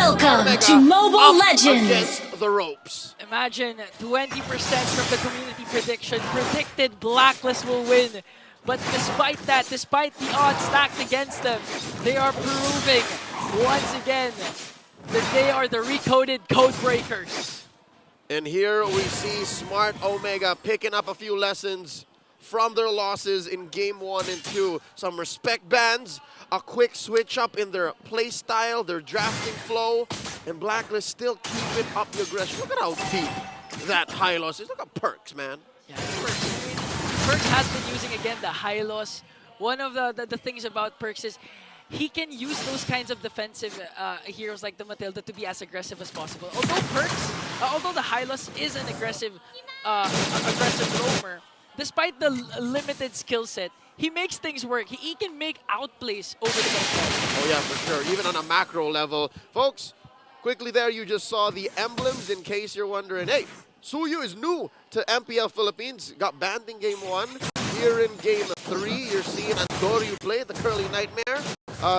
Welcome to Mobile Legends. Against the ropes. Imagine 20% from the community prediction predicted Blacklist will win. But despite that, despite the odds stacked against them, they are proving once again that they are the recoded code breakers. And here we see Smart Omega picking up a few lessons from their losses in Game 1 and 2. Some respect bans, a quick switch up in their play style, their drafting flow, and Blacklist still keeping up the aggression. Look at how deep that Hylos is. Look at Perks, man. Yeah, Perks has been using, again, the Hylos. One of the things about Perks is he can use those kinds of defensive heroes like the Matilda to be as aggressive as possible. Although Perks, although the Hylos is an aggressive roamer, despite the limited skill set, he makes things work. He can make outplays over the background. Oh yeah, for sure. Even on a macro level. Folks, quickly there you just saw the emblems in case you're wondering, hey, Suyu is new to MPL Philippines. Got banned in Game 1. Here in Game 3, you're seeing Andoryu play, the Curly Nightmare.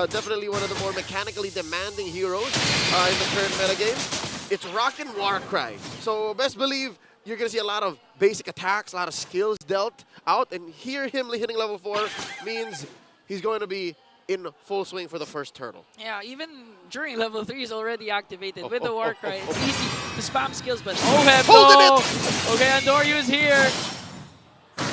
Definitely one of the more mechanically demanding heroes in the current metagame. It's rockin' Warcry. So best believe you're going to see a lot of basic attacks, a lot of skills dealt out. And here him hitting level 4 means he's going to be in full swing for the first turtle. Yeah, even during level 3 is already activated with the Warcry. It's easy to spam skills, but Oheb, okay, Andoryu is here.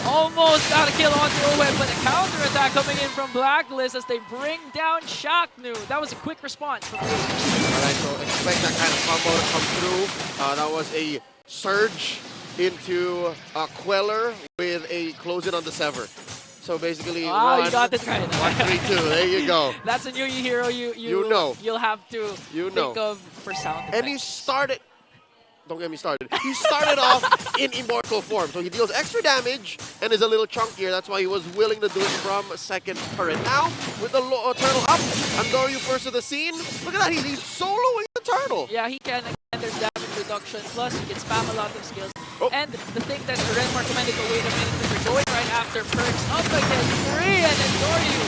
Almost got a kill onto Oheb, but a counter-attack coming in from Blacklist as they bring down Shaknu. That was a quick response from Alright, so expect that kind of combo to come through. That was a surge into a Queller with a close it on the Sever. So basically, you got it right. 1-3-2. There you go. That's a new hero you know. You'll have to think of for sound effects. And he started. Don't get me started. He started off in Immortal form, so he deals extra damage and is a little chunkier. That's why he was willing to do it from second turret. Now, with the turtle up, Andoryu first to the scene. Look at that, he's soloing the turtle. Yeah, he can. And there's damage reduction. Plus, he can spam a lot of skills. And the thing that Renmar commented, oh, wait a minute, they're going right after Perks up against 3, and Andoryu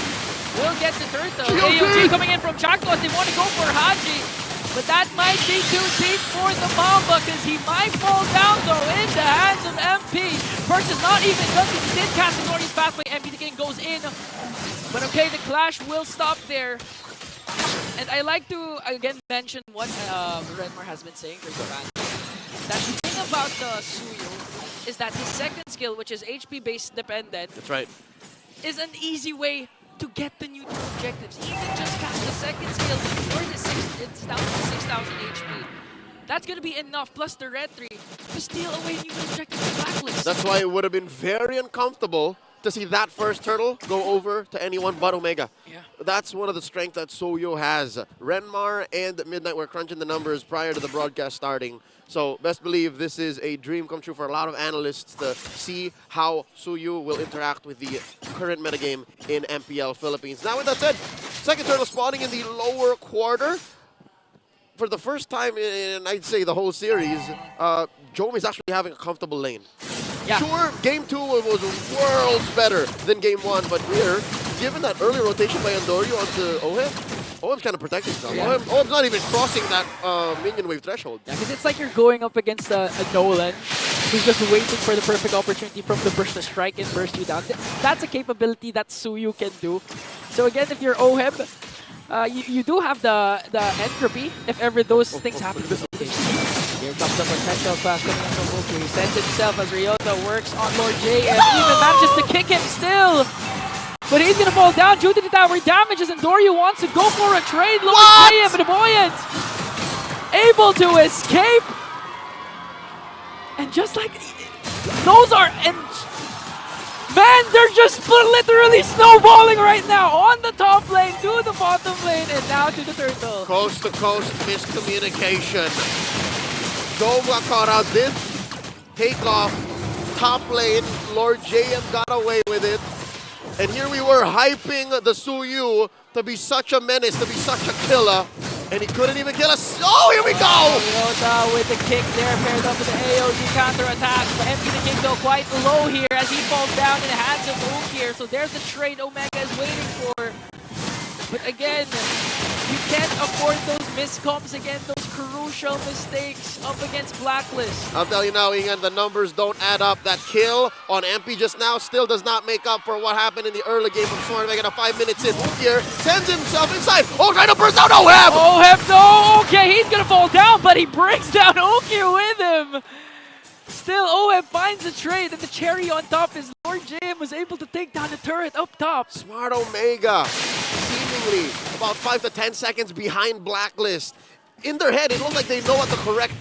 will get the turtle. AOG coming in from Chacos. They want to go for Haji. But that might be too deep for the Mamba because he might fall down though in the hands of MP. Perks is not even done. He did cast the Northeast pathway. MP the King goes in. But okay, the clash will stop there. And I like to again mention what Renmar has been saying for Japan. That the thing about the Suyu is that his second skill, which is HP based dependent, that's right, is an easy way to get the neutral objectives. Even just cast the second skill, it's down to 6,000 HP. That's going to be enough, plus the red 3, to steal away neutral objectives to Blacklist. That's why it would have been very uncomfortable to see that first turtle go over to anyone but Omega. Yeah. That's one of the strengths that Suyu has. Renmar and Midnight were crunching the numbers prior to the broadcast starting. So best believe this is a dream come true for a lot of analysts to see how Suyu will interact with the current metagame in MPL Philippines. Now with that said, second turtle spawning in the lower quarter. For the first time in, I'd say, the whole series, Jome is actually having a comfortable lane. Yeah. Sure, Game 2 was worlds better than Game 1, but here, given that early rotation by Andoryu onto Oheb's kind of protecting himself. Yeah. Oheb's not even crossing that minion wave threshold. Yeah, because it's like you're going up against a Nolan who's just waiting for the perfect opportunity from the burst to strike and burst you down. That's a capability that Suyu can do. So again, if you're Oheb, you do have the entropy if ever those things happen. Here comes the potential clash coming in from Mookie. He sends himself as Ryota works on Lord J and even manages to kick him still. But he's going to fall down due to the tower damages, and Andoryu wants to go for a trade. Lord J and Buoyant able to escape. And just like those are... Man, they're just literally snowballing right now on the top lane to the bottom lane and now to the turtle. Coast to coast miscommunication. Dome got caught out. This takeoff top lane, Lord JM got away with it. And here we were hyping the Suyu to be such a menace, to be such a killer. And he couldn't even kill us. Oh, here we go! Ryota with the kick there, paired up with the AOG counter-attack. But MP the King though quite low here as he falls down in the hands of Oak here. So there's the trade Omega is waiting for. But again, you can't afford those miscoms again, those crucial mistakes up against Blacklist. I'll tell you now, Ingan, the numbers don't add up. That kill on MP just now still does not make up for what happened in the early game of Smart Mega. 5 minutes in, Ukir sends himself inside. Oh, trying to burst out OHEB! OHEB, no! Okay, he's gonna fall down, but he brings down Ukir with him. Still, OHEB finds a trade, and the cherry on top is Lord JM was able to take down the turret up top. Smart Omega, seemingly about 5 to 10 seconds behind Blacklist. In their head, it looks like they know what the correct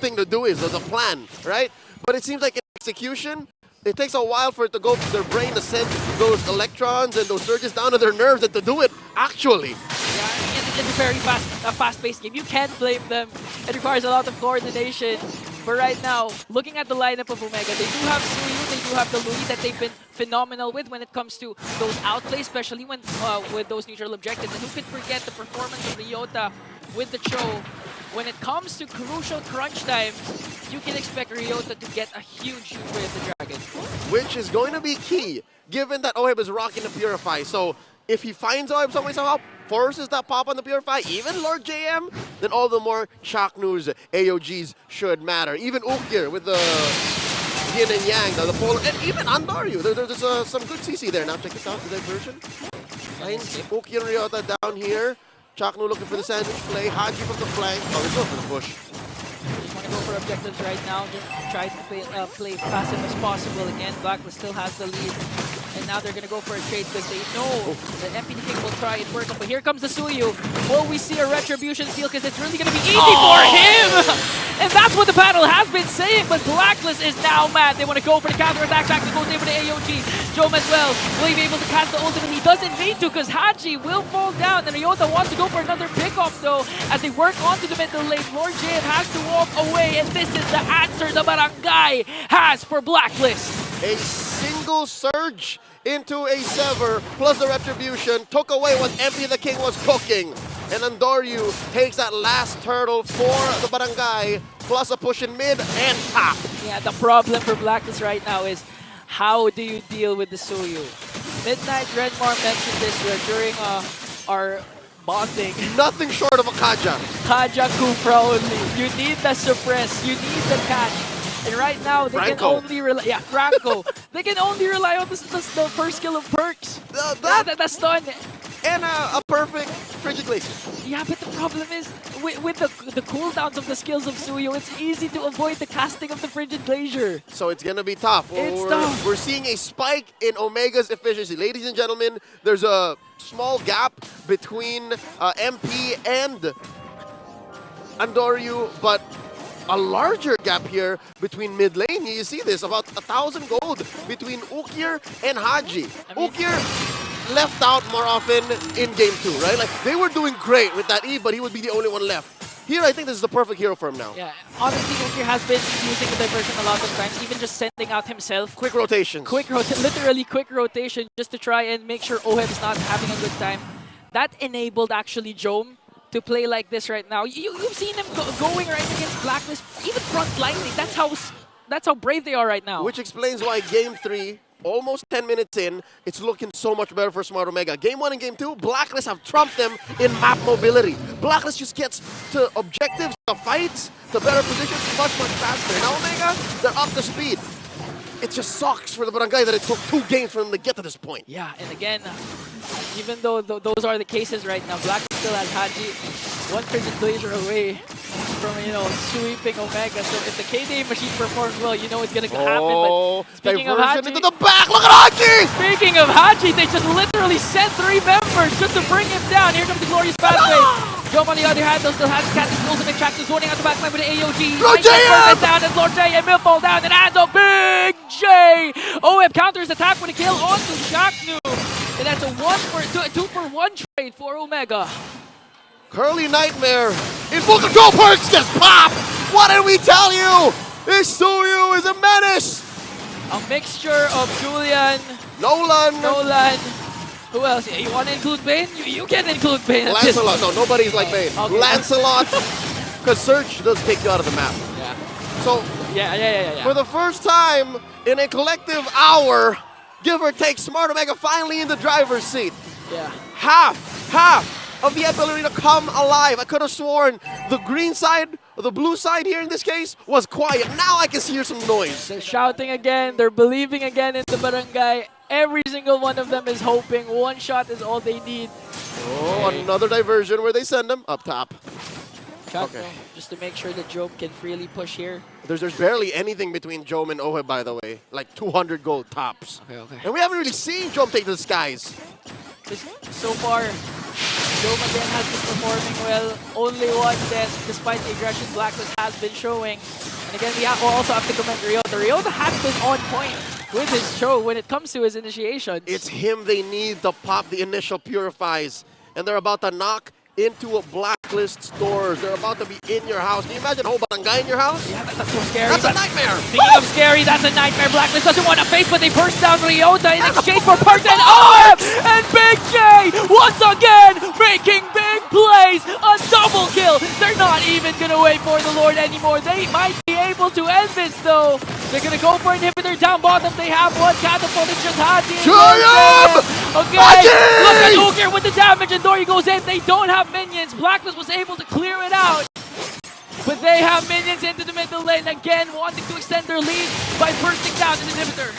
thing to do is, or the plan, right? But it seems like in execution, it takes a while for it to go to their brain to send those electrons and those surges down to their nerves and to do it actually. Yeah, it's a very fast-paced game. You can't blame them. It requires a lot of coordination. But right now, looking at the lineup of Omega, they do have Suyu, they do have the Louis that they've been phenomenal with when it comes to those outplays, especially when with those neutral objectives. And who could forget the performance of Ryota with the Cho? When it comes to crucial crunch times, you can expect Ryota to get a huge win with the Dragon. Which is going to be key, given that OHEB is rocking the Purify. So if he finds OHEB some way somehow, forces that pop on the Purify, even Lord JM, then all the more shock news AOGs should matter. Even Ukir with the yin and yang, the polar, and even Andaryu. There's some good CC there. Now check this out, the diversion. Finds Ukir and Ryota down here. Chaknu looking for the sandwich play. Haji from the flank. Oh, they're going for the push. Just want to go for objectives right now. Just try to play passive as possible. Again, Blacklist still has the lead. And now they're going to go for a trade because they know that MPD King will try and work up. But here comes the Suyu. Will we see a Retribution steal? Because it's really going to be easy for him! And that's what the panel has been saying, but Blacklist is now mad. They want to go for the counter-attack, back to go there for the AOG. Jome as well. Will he be able to cast the ultimate? He doesn't need to because Haji will fall down. And Ryota wants to go for another pickoff though. As they work onto the middle lane, Lord JM has to walk away. And this is the answer the Barangay has for Blacklist. A single surge into a Sever plus the Retribution took away what MP the King was cooking. And Andaryu takes that last turtle for the Barangay, plus a push in mid and top. Yeah, the problem for Blacklist right now is how do you deal with the Suyu? Midnight Redmar mentioned this during our bonding. Nothing short of a Kaja. Kaja Kupra only. You need the suppress, you need the catch. And right now, they can only rely... Yeah, Franco. They can only rely on the first skill of Perks. The stun. And a perfect Frigid Glacier. Yeah, but the problem is, with the cooldowns of the skills of Suyu, it's easy to avoid the casting of the Frigid Glacier. So it's going to be tough. We're seeing a spike in Omega's efficiency. Ladies and gentlemen, there's a small gap between MP and Andaryu, but a larger gap here between mid lane. You see this, about 1,000 gold between Ukir and Haji. Ukir left out more often in game 2, right? Like, they were doing great with that E, but he would be the only one left. Here, I think this is the perfect hero for him now. Yeah, honestly, Ukir has been using the diversion a lot of times, even just sending out himself. Quick rotations. Literally quick rotation, just to try and make sure OHEB is not having a good time. That enabled, actually, Jome to play like this right now. You've seen him going right against Blacklist, even front-lining. That's how brave they are right now. Which explains why Game 3, almost 10 minutes in, it's looking so much better for Smart Omega. Game 1 and Game 2, Blacklist have trumped them in map mobility. Blacklist just gets to objectives, to fights, to better positions much, much faster. Now Omega, they're up to speed. It just sucks for the Barangay that it took 2 games for them to get to this point. Yeah, and again, even though those are the cases right now, Blacklist still has Haji one Frigid Glacier away from, sweeping Omega. So if the KDA machine performs well, you know it's going to happen. But speaking of Haji, into the back, look at Haji! Speaking of Haji, they just literally sent 3 members just to bring him down. Here comes the glorious pathway. Jome on the other hand, though, still has to catch his ultimate track. He's zoning out the backline with the AOG. Lord JM! Down as Lord JM will fall down and adds a big J. OHEB counters attack with a kill onto Shaknu. And that's a 2 for 1 trade for Omega. Curly Nightmare in full control. Perks just pop! What did we tell you? This Suyu is a menace! A mixture of Julian, Nolan. Who else? You want to include Bane? You can include Bane. Lancelot. No, nobody's like Bane. Okay. Lancelot. Because Search does take you out of the map. Yeah. So, yeah. for the first time in a collective hour, give or take, Smart Omega finally in the driver's seat. Yeah. Half of the Emblem Arena come alive. I could have sworn the green side, or the blue side here in this case, was quiet. Now I can hear some noise. They're shouting again. They're believing again in the barangay. Every single one of them is hoping. One shot is all they need. Oh, another diversion where they send them up top. Okay. Just to make sure that Job can freely push here. There's barely anything between Jom and Ohe, by the way. Like 200 gold tops. Okay. And we haven't really seen Jom take to the skies. So far, Job again has been performing well. Only one death, despite the aggression Blacklist has been showing. And again, we also have to commend Ryota. Ryota has been on point with his show when it comes to his initiations. It's him they need to pop the initial purifies. And they're about to knock into a Blacklist stores. They're about to be in your house. Can you imagine a whole barangay in your house? Yeah, that's so scary. That's a nightmare. Speaking of scary, that's a nightmare. Blacklist doesn't want to face, but they burst down Ryota in exchange for Perks and OF! And Big J, once again, making big plays. A double kill. They're not even going to wait for the Lord anymore. They might be able to end this, though. They're going to go for inhibitor down bottom. They have one catapult. It's just Haji. Okay, look at Ukir with the damage, and Dory goes in. They don't have minions. Blacklist was able to clear it out. But they have minions into the middle lane again, wanting to extend their lead by bursting down an inhibitor.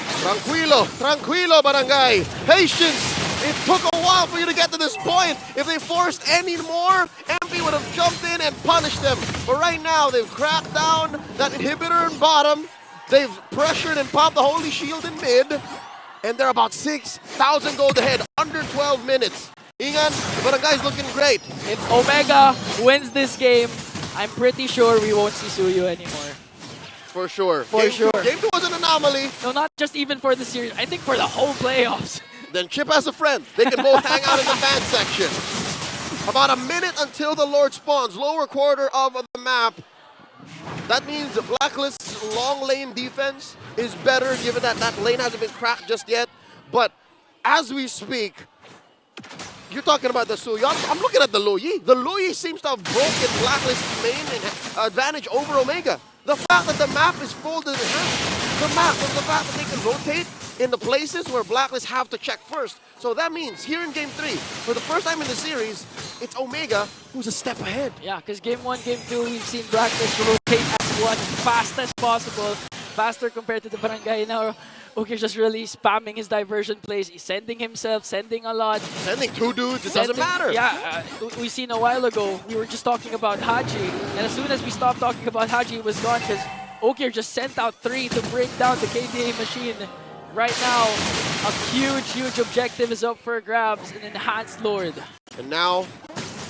Tranquilo, barangay. Patience. It took a while for you to get to this point. If they forced any more, MP would have jumped in and punished them. But right now, they've cracked down that inhibitor in bottom. They've pressured and popped the Holy Shield in mid. And they're about 6,000 gold ahead, under 12 minutes. Ingan, the barangay's looking great. If Omega wins this game, I'm pretty sure we won't see Suyu anymore. For sure. For sure. Game 2 was an anomaly. No, not just even for the series. I think for the whole playoffs. Then Chip has a friend. They can both hang out in the fan section. About a minute until the Lord spawns. Lower quarter of the map. That means Blacklist's long lane defense is better, given that that lane hasn't been cracked just yet. But as we speak, you're talking about the Suyu. I'm looking at the Luyi. The Luyi seems to have broken Blacklist's main advantage over Omega. The fact that the map is folded in half. The fact that they can rotate in the places where Blacklist have to check first. So that means here in Game 3, for the first time in the series, it's Omega who's a step ahead. Yeah, because Game 1, Game 2, we've seen Blacklist rotate as one fast as possible. Faster compared to the barangay. Now, Ukir's just really spamming his diversion plays. He's sending himself, sending a lot. Sending two dudes, it doesn't matter. Yeah, we seen a while ago, we were just talking about Haji. And as soon as we stopped talking about Haji, it was gone because Ukir just sent out 3 to break down the KDA machine. Right now, a huge objective is up for grabs, an enhanced Lord. And now,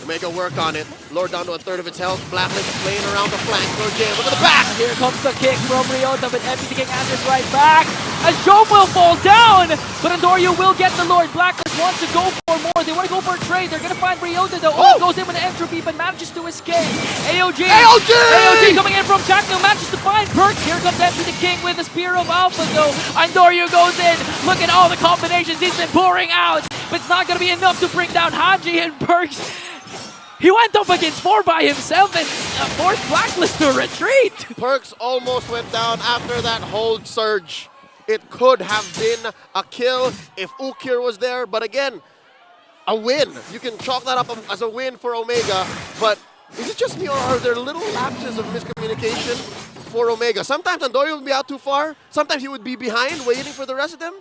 Omega work on it. Lord down to a third of its health. Blacklist playing around the flank. Lord Jam, look at the back! Here comes the kick from Ryota, but Empty the King answers right back. As Job will fall down, but Andorio will get the Lord. Blacklist wants to go for more. They want to go for a trade. They're going to find Ryota, though. Oh, goes in with an entropy, but manages to escape. AOG coming in from Jackno, manages to find Perks. Here comes Empty the King with the Spear of Alpha, though. Andorio goes in. Look at all the combinations he's been pouring out, but it's not going to be enough to bring down Haji and Perks. He went up against 4 by himself and forced Blacklist to retreat. Perks almost went down after that hold surge. It could have been a kill if Ukir was there, but again, a win. You can chalk that up as a win for Omega, but is it just me or are there little lapses of miscommunication for Omega? Sometimes Andorio would be out too far, sometimes he would be behind waiting for the rest of them,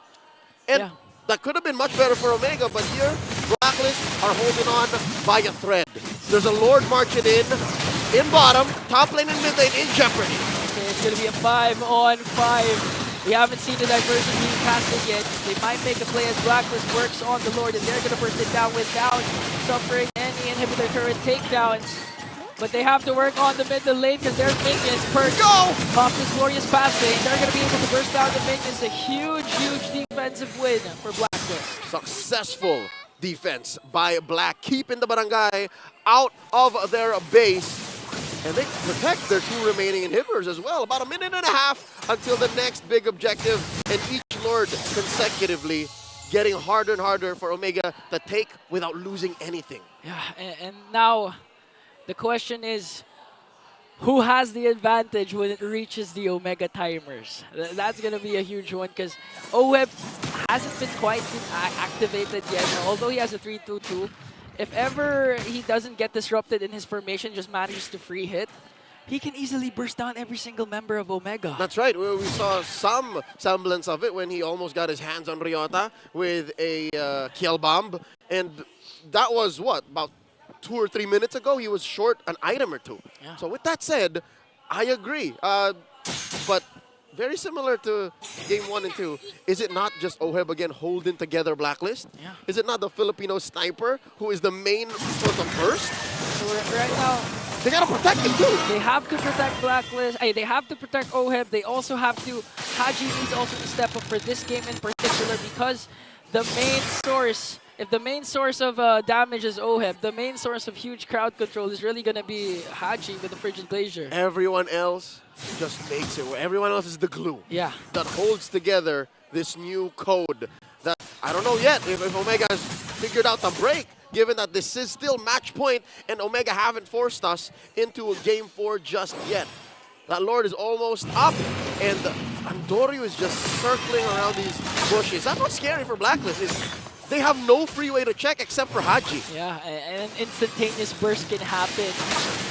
and that could have been much better for Omega, but here, Blacklist are holding on by a thread. There's a Lord marching in bottom, top lane and mid lane in jeopardy. Okay, it's going to be a 5-on-5. We haven't seen the diversion being casted yet. They might make a play as Blacklist works on the Lord, and they're going to burst it down without suffering any inhibitor turret takedowns. But they have to work on the middle lane because there's minions. Perks pops this glorious passing. They're going to be able to burst down the minions. A huge defensive win for Blacklist. Successful defense by Black, keeping the barangay out of their base. And they protect their 2 remaining inhibitors as well. About a minute and a half until the next big objective. And each Lord consecutively getting harder and harder for Omega to take without losing anything. Yeah, and now the question is, who has the advantage when it reaches the Omega timers? That's going to be a huge one because OWeb hasn't been quite activated yet. Although he has a 3-2-2, if ever he doesn't get disrupted in his formation, just manages to free hit, he can easily burst down every single member of Omega. That's right. We saw some semblance of it when he almost got his hands on Ryota with a kill bomb. And that was, what, about 2 or 3 minutes ago? He was short an item or two. Yeah. So with that said, I agree. But very similar to Game 1 and 2, is it not just OHEB again holding together Blacklist? Yeah. Is it not the Filipino sniper who is the main sort of burst? So right now, they gotta protect him too. they have to protect Blacklist. They have to protect OHEB. They also have to. Haji needs also to step up for this game in particular because the main source. If the main source of damage is OHEB, the main source of huge crowd control is really gonna be Haji with the Frigid Glacier. Everyone else just makes it. Everyone else is the glue. Yeah. That holds together this new code. That I don't know yet if Omega has figured out the break. Given that this is still match point and Omega haven't forced us into a Game 4 just yet. That Lord is almost up and Andoryu is just circling around these bushes. That's what's scary for Blacklist is they have no free way to check except for Haji. Yeah, and an instantaneous burst can happen.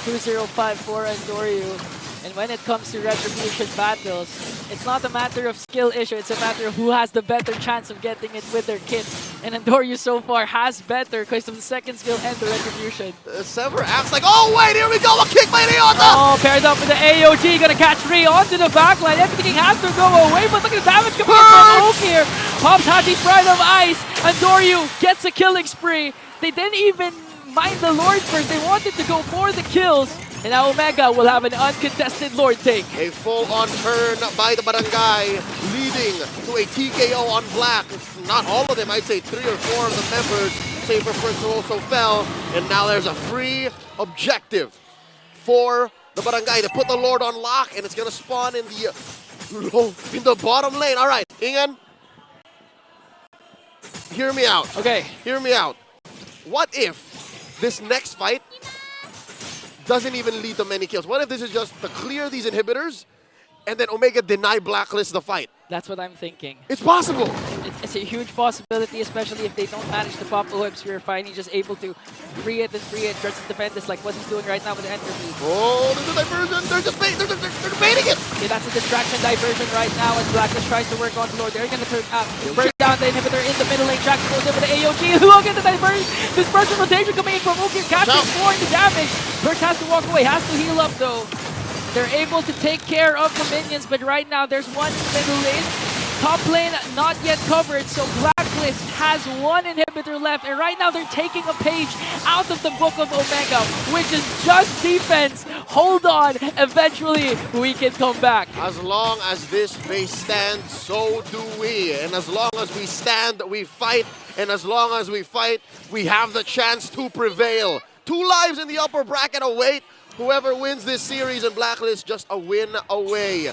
2-0-5 for Andoryu. And when it comes to retribution battles, it's not a matter of skill issue, it's a matter of who has the better chance of getting it with their kit. And Andoryu so far has better because of the second skill and the retribution. Sever acts like, oh wait, here we go, a kick by Ryota! Oh, paired up with the AOG, gonna catch Ree onto the backline. Everything has to go away, but look at the damage coming in from Oak here. Pops Haji's Pride of Ice. Andoryu gets a killing spree. They didn't even mind the Lord first, they wanted to go for the kills. And now Omega will have an uncontested Lord take. A full-on turn by the Barangay, leading to a TKO on Black. Not all of them, I'd say 3 or 4 of the members, save for Prince who also fell. And now there's a free objective for the Barangay to put the Lord on lock, and it's gonna spawn in the bottom lane. All right, Ingan, hear me out. Okay. Hear me out. What if this next fight doesn't even lead to many kills? What if this is just to clear these inhibitors and then Omega deny Blacklist the fight? That's what I'm thinking. It's possible. It's a huge possibility, especially if they don't manage to pop OHEB's Purify and he's just able to free it and try to defend this like what he's doing right now with the entropy. Oh, there's a diversion. They're just they're debating it. Okay, that's a distraction diversion right now as Blacklist tries to work on the Lord. They're going to burn down the inhibitor in the middle lane. Jack goes in with the AOG. Look at the diversion. This burst of rotation coming in from Ukir, catching more the damage. Burst has to walk away, has to heal up though. They're able to take care of the minions, but right now there's one in the middle lane. Top lane not yet covered, so Blacklist has one inhibitor left, and right now they're taking a page out of the book of Omega, which is just defense. Hold on, eventually we can come back. As long as this base stands, so do we. And as long as we stand, we fight. And as long as we fight, we have the chance to prevail. 2 lives in the upper bracket await. Whoever wins this series in Blacklist, just a win away.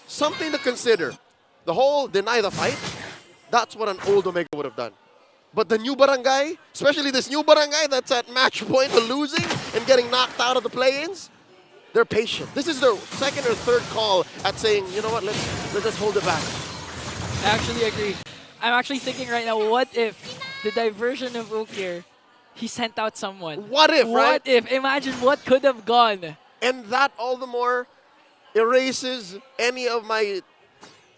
Something to consider. The whole deny the fight, that's what an old Omega would have done. But the new Barangay, especially this new Barangay that's at match point of losing and getting knocked out of the play-ins, they're patient. This is their second or third call at saying, you know what, let's just hold it back. I actually agree. I'm actually thinking right now, what if the diversion of Ukir, he sent out someone? What if, right? What if? Imagine what could have gone. And that all the more erases any of my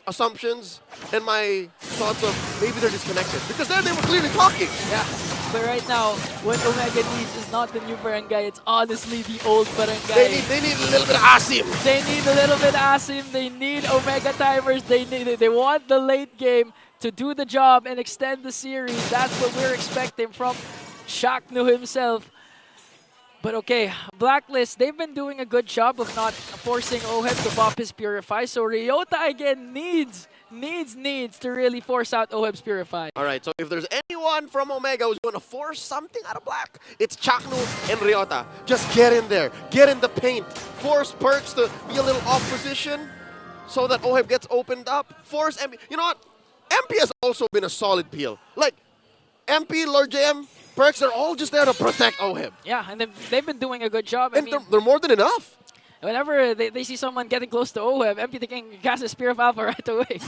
assumptions and my thoughts of maybe they're disconnected. Because there they were clearly talking. Yeah, but right now, what Omega needs is not the new Barangay, it's honestly the old Barangay. They need a little bit of Asim. They need a little bit of Asim, they need Omega timers, they want the late game to do the job and extend the series. That's what we're expecting from Shaknu himself. But okay, Blacklist, they've been doing a good job of not forcing OHEB to pop his Purify. So Ryota again needs to really force out OHEB's Purify. All right, so if there's anyone from Omega who's going to force something out of Black, it's Chaknu and Ryota. Just get in there, get in the paint, force Perks to be a little off position so that OHEB gets opened up. Force MP. You know what? MP has also been a solid peel. Like MP, Lord JM, Perks, they're all just there to protect OHEB. Yeah, and they've been doing a good job. And they're more than enough. Whenever they see someone getting close to OHEB, MP the King casts a Spear of Alpha right away.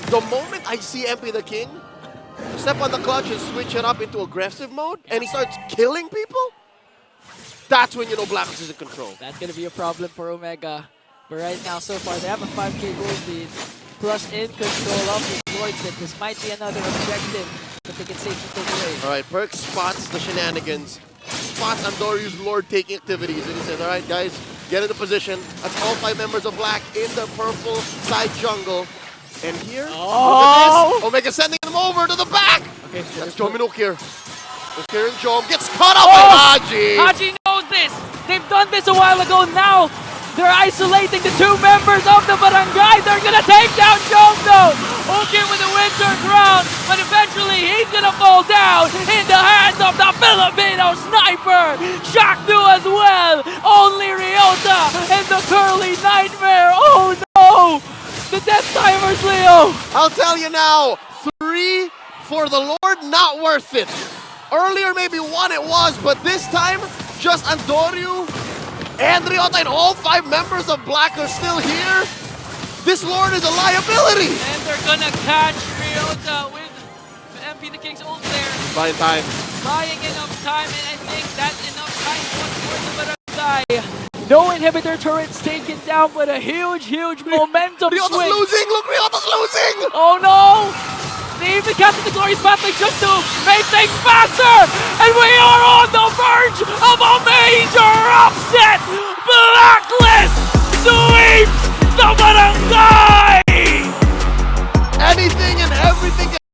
The moment I see MP the King, step on the clutch and switch it up into aggressive mode, and he starts killing people, that's when you know Blck is in control. That's going to be a problem for Omega. But right now, so far, they have a 5k gold lead, plus in control of his lords, that this might be another objective that they can safely take away. All right, Perk spots the shenanigans, spots Andoryu's lord taking activities, and he says, all right, guys, get into position. That's all 5 members of Blck in the purple side jungle. And here, look at this. Omega sending them over to the back. Okay, That's Jom and Ukir. Ukir and Jom gets caught up by Haji. Haji knows this. They've done this a while ago. Now they're isolating the 2 members of the barangay. They're going to take down Jom though. Ukir with the winter crown, but eventually he's going to fall down in the hands of the Filipino sniper. Shakdu as well. Only Ryota and the curly nightmare. Oh no. The death timers, Leo! I'll tell you now, 3 for the Lord, not worth it. Earlier, maybe 1 it was, but this time, just Andoryu and Ryota and all 5 members of Blck are still here. This Lord is a liability. And they're gonna catch Ryota with MP the King's ult there. Buying time. Buying enough time, and I think that's enough time for the barangay. No inhibitor turrets taken down, but a huge momentum Ryota's swing. losing! Look, Ryota's losing! Oh no! They even captured the glorious pathway just to make things faster! And we are on the verge